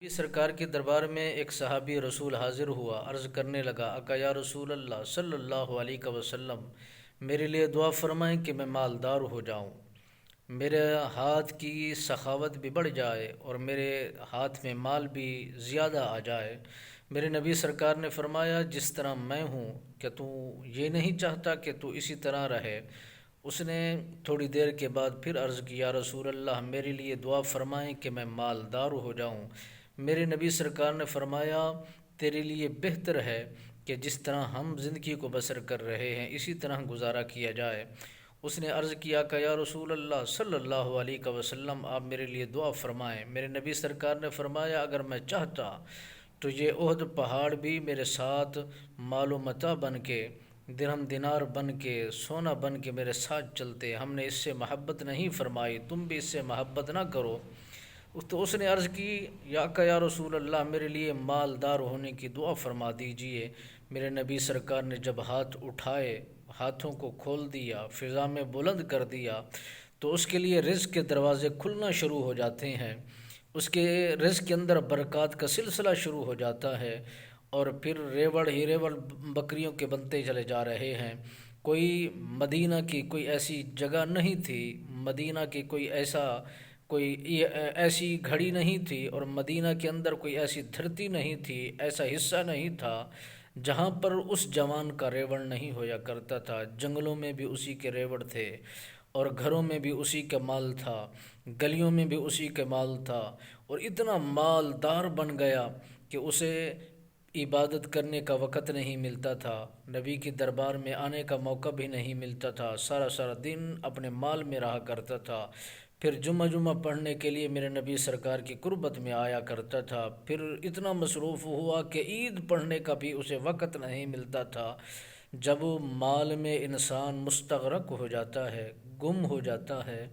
نبی سرکار کے دربار میں ایک صحابی رسول حاضر ہوا، عرض کرنے لگا: آقا یا رسول اللہ صلی اللہ علیہ وسلم، میرے لیے دعا فرمائیں کہ میں مالدار ہو جاؤں، میرے ہاتھ کی سخاوت بھی بڑھ جائے اور میرے ہاتھ میں مال بھی زیادہ آ جائے۔ میرے نبی سرکار نے فرمایا: جس طرح میں ہوں، کیا تو یہ نہیں چاہتا کہ تو اسی طرح رہے؟ اس نے تھوڑی دیر کے بعد پھر عرض کی: یا رسول اللہ، میرے لیے دعا فرمائیں کہ میں مالدار ہو جاؤں۔ میرے نبی سرکار نے فرمایا: تیرے لیے بہتر ہے کہ جس طرح ہم زندگی کو بسر کر رہے ہیں اسی طرح گزارا کیا جائے۔ اس نے عرض کیا کہ یا رسول اللہ صلی اللہ علیہ وسلم، آپ میرے لیے دعا فرمائیں۔ میرے نبی سرکار نے فرمایا: اگر میں چاہتا تو یہ احد پہاڑ بھی میرے ساتھ مال و متاع بن کے، درہم دینار بن کے، سونا بن کے میرے ساتھ چلتے۔ ہم نے اس سے محبت نہیں فرمائی، تم بھی اس سے محبت نہ کرو۔ تو اس نے عرض کی: یا رسول اللہ، میرے لیے مالدار ہونے کی دعا فرما دیجئے۔ میرے نبی سرکار نے جب ہاتھ اٹھائے، ہاتھوں کو کھول دیا، فضا میں بلند کر دیا، تو اس کے لیے رزق کے دروازے کھلنا شروع ہو جاتے ہیں، اس کے رزق کے اندر برکات کا سلسلہ شروع ہو جاتا ہے، اور پھر ریوڑ ہی ریوڑ بکریوں کے بنتے چلے جا رہے ہیں۔ کوئی مدینہ کی کوئی ایسی جگہ نہیں تھی، مدینہ کی کوئی ایسی گھڑی نہیں تھی، اور مدینہ کے اندر کوئی ایسی دھرتی نہیں تھی، ایسا حصہ نہیں تھا جہاں پر اس جوان کا ریوڑ نہیں ہویا کرتا تھا۔ جنگلوں میں بھی اسی کے ریوڑ تھے، اور گھروں میں بھی اسی کا مال تھا، گلیوں میں بھی اسی کا مال تھا، اور اتنا مالدار بن گیا کہ اسے عبادت کرنے کا وقت نہیں ملتا تھا، نبی کے دربار میں آنے کا موقع بھی نہیں ملتا تھا، سارا سارا دن اپنے مال میں رہا کرتا تھا۔ پھر جمعہ پڑھنے کے لیے میرے نبی سرکار کی قربت میں آیا کرتا تھا۔ پھر اتنا مصروف ہوا کہ عید پڑھنے کا بھی اسے وقت نہیں ملتا تھا۔ جب مال میں انسان مستغرق ہو جاتا ہے، گم ہو جاتا ہے،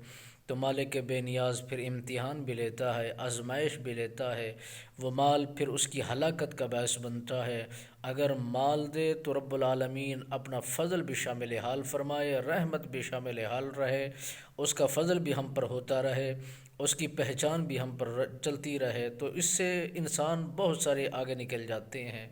تو مالک بے نیاز پھر امتحان بھی لیتا ہے، آزمائش بھی لیتا ہے۔ وہ مال پھر اس کی ہلاکت کا باعث بنتا ہے۔ اگر مال دے تو رب العالمین اپنا فضل بھی شامل حال فرمائے، رحمت بھی شامل حال رہے، اس کا فضل بھی ہم پر ہوتا رہے، اس کی پہچان بھی ہم پر چلتی رہے، تو اس سے انسان بہت سارے آگے نکل جاتے ہیں۔